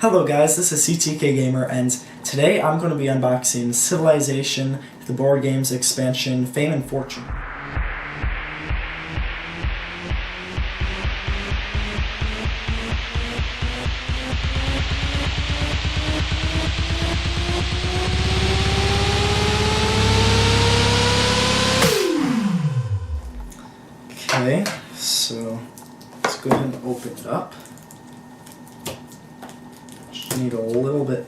Hello guys, this is CTK Gamer, and today I'm going to be unboxing Civilization, the board game's expansion, Fame and Fortune. Okay, so let's go ahead and open it up. Just need a little bit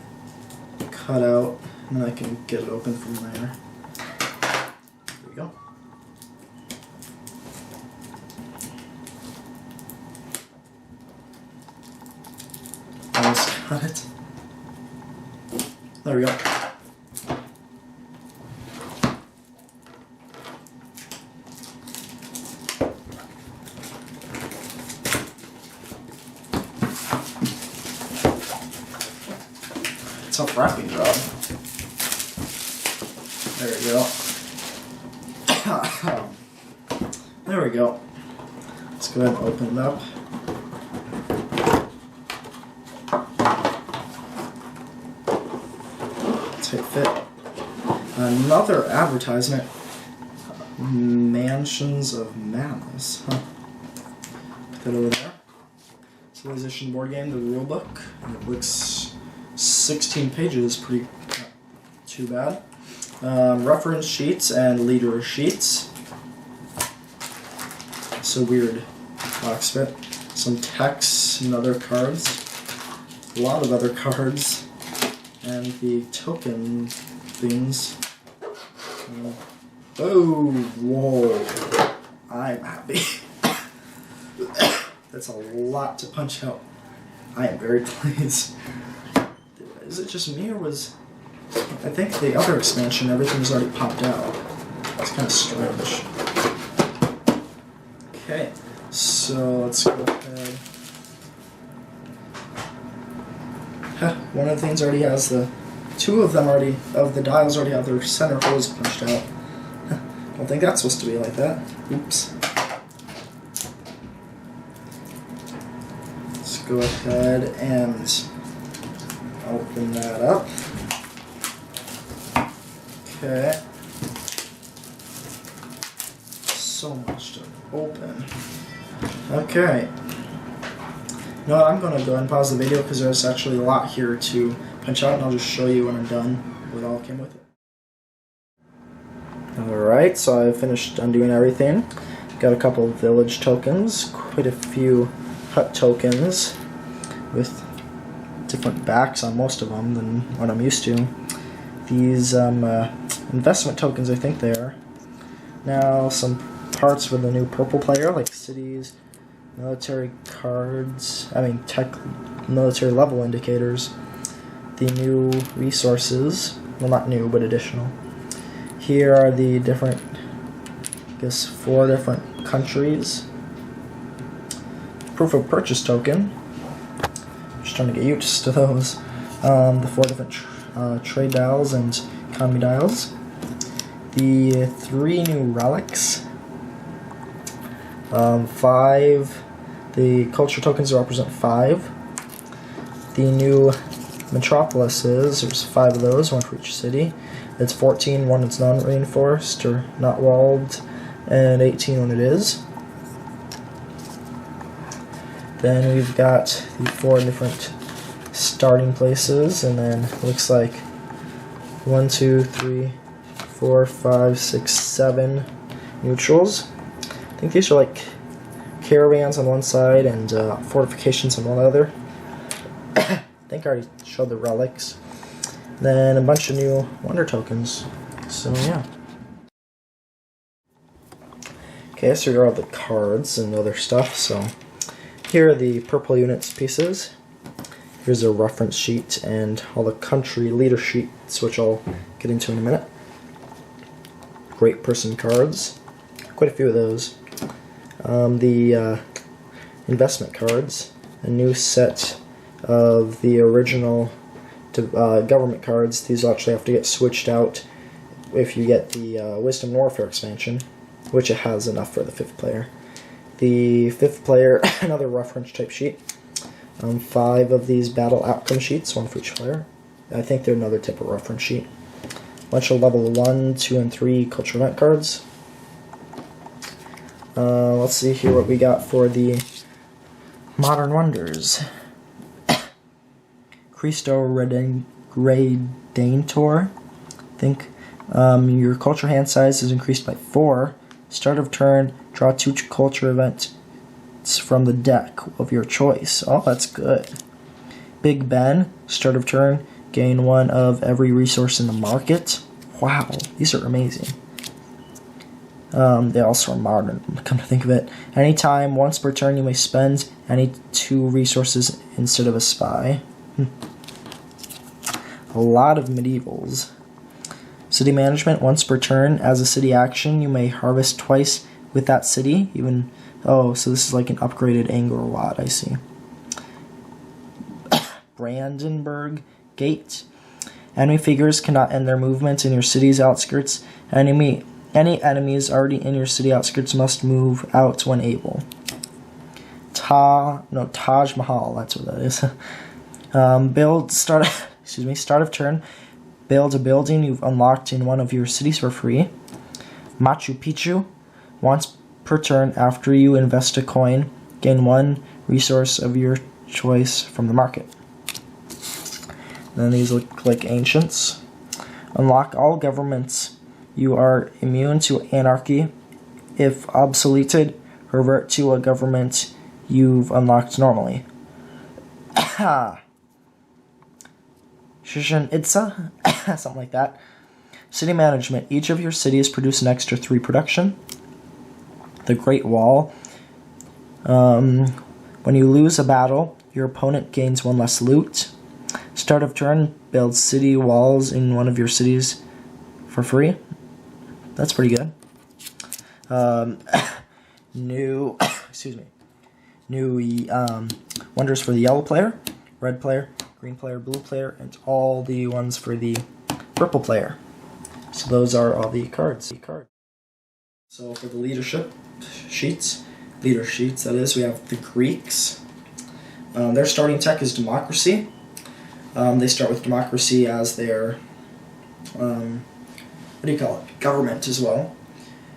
cut out, and then I can get it open from there. There we go. Almost got it. There we go. Tough wrapping job. There we go. There we go. Let's go ahead and open it up. Tight fit. Another advertisement. Mansions of Madness. Huh. Put that over there. Civilization board game, the rule book. It looks 16 pages, pretty not too bad. Reference sheets and leader sheets. It's a weird box fit. Some text and other cards. A lot of other cards. And the token things. Oh, whoa. I'm happy. That's a lot to punch out. I am very pleased. Is it just me, or was... I think the other expansion, everything was already popped out. It's kind of strange. Okay, so let's go ahead. One of the things already has the... Two of them already, of the dials already have their center holes punched out. I don't think that's supposed to be like that. Oops. Let's go ahead and open that up. Okay. So much to open. Okay. You know what, I'm going to go ahead and pause the video because there's actually a lot here to punch out, and I'll just show you when I'm done what all came with it. Alright, so I finished undoing everything. Got a couple of village tokens, quite a few hut tokens with different backs on most of them than what I'm used to. These investment tokens, I think they are. Now some parts for the new purple player, like cities, military cards, military level indicators, the new resources, well not new, but additional. Here are the different, I guess 4 different countries. Proof of purchase token. Just trying to get used to those. The 4 different trade dials and economy dials. The 3 new relics. 5. The culture tokens represent 5. The new metropolises. There's 5 of those, 1 for each city. It's 14, 1 that's non-reinforced or not walled, and 18 when it is. Then we've got the 4 different starting places, and then it looks like 1, 2, 3, 4, 5, 6, 7 neutrals. I think these are like caravans on one side and fortifications on one other. I think I already showed the relics. Then a bunch of new wonder tokens. So yeah. Okay, so here are all the cards and other stuff. So here are the purple units pieces. Here's a reference sheet and all the country leader sheets, which I'll get into in a minute. Great person cards. Quite a few of those. The investment cards. A new set of the original government cards. These will actually have to get switched out if you get the Wisdom Warfare expansion, which it has enough for the 5th player. The 5th player, another reference type sheet. 5 of these battle outcome sheets, 1 for each player. I think they're another type of reference sheet. Bunch of level 1, 2, and 3 culture event cards. Let's see here what we got for the Modern Wonders. Cristo Redentor. I think your culture hand size is increased by 4. Start of turn, draw 2 culture events from the deck of your choice. Oh, that's good. Big Ben. Start of turn, gain 1 of every resource in the market. Wow, these are amazing. They also are modern, come to think of it. Anytime, once per turn, you may spend any 2 resources instead of a spy. A lot of medievals. City management, once per turn. As a city action, you may harvest twice with that city. Oh, so this is like an upgraded Angkor Wat, I see. Brandenburg Gate. Enemy figures cannot end their movements in your city's outskirts. Any enemies already in your city outskirts must move out when able. Taj Mahal, that's what that is. Start of turn. Build a building you've unlocked in one of your cities for free. Machu Picchu. Once per turn, after you invest a coin, gain 1 resource of your choice from the market. Then these look like ancients. Unlock all governments. You are immune to anarchy. If obsoleted, revert to a government you've unlocked normally. Shishin Itza? Something like that. City management. Each of your cities produce an extra 3 production. The Great Wall. When you lose a battle, your opponent gains 1 less loot. Start of turn, build city walls in one of your cities for free. That's pretty good. New wonders for the yellow player, red player, green player, blue player, and all the ones for the purple player. So those are all the cards. So for the leader sheets, that is, we have the Greeks. Their starting tech is democracy. They start with democracy as their, government as well.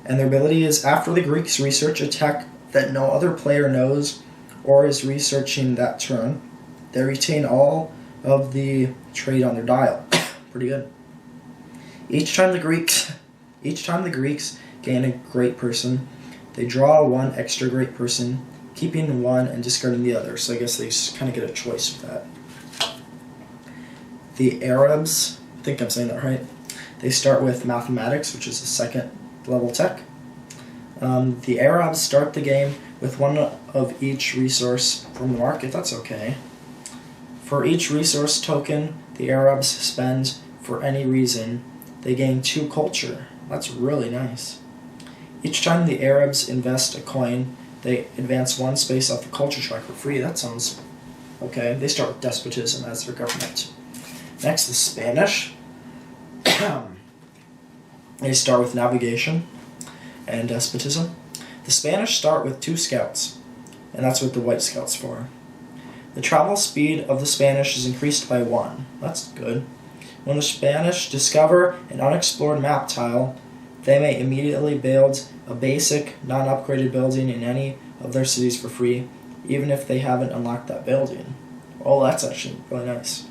And their ability is, after the Greeks research a tech that no other player knows or is researching that turn, they retain all of the trade on their dial. Pretty good. Each time the Greeks gain a great person, they draw 1 extra great person, keeping 1 and discarding the other. So I guess they kind of get a choice with that. The Arabs, I think I'm saying that right, they start with mathematics, which is a 2nd level tech. The Arabs start the game with 1 of each resource from the market. That's okay. For each resource token the Arabs spend for any reason, they gain 2 culture. That's really nice. Each time the Arabs invest a coin, they advance 1 space off the culture track for free. That sounds okay. They start with despotism as their government. Next, the Spanish. They start with navigation and despotism. The Spanish start with 2 scouts, and that's what the white scout's for. The travel speed of the Spanish is increased by 1. That's good. When the Spanish discover an unexplored map tile, they may immediately build a basic, non-upgraded building in any of their cities for free, even if they haven't unlocked that building. Oh, that's actually really nice.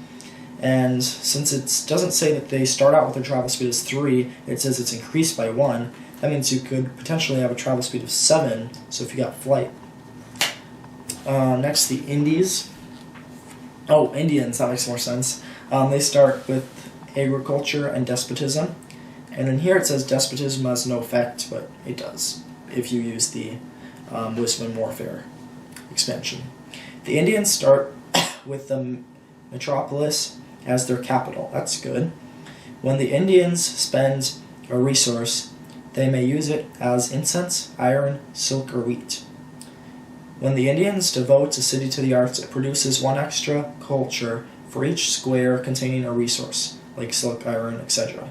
And since it doesn't say that they start out with their travel speed as 3, it says it's increased by 1. That means you could potentially have a travel speed of 7, so if you got flight. Next, the Indies. Oh, Indians, that makes more sense. They start with agriculture and despotism. And in here it says despotism has no effect, but it does if you use the Wisdom and Warfare expansion. The Indians start with the metropolis as their capital. That's good. When the Indians spend a resource, they may use it as incense, iron, silk, or wheat. When the Indians devote a city to the arts, it produces 1 extra culture for each square containing a resource, like silk, iron, etc.,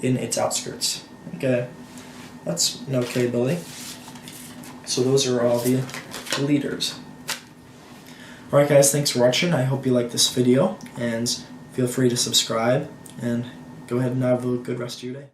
in its outskirts. Okay, that's an okay ability. So those are all the leaders. Alright guys, thanks for watching. I hope you liked this video, and feel free to subscribe, and go ahead and have a good rest of your day.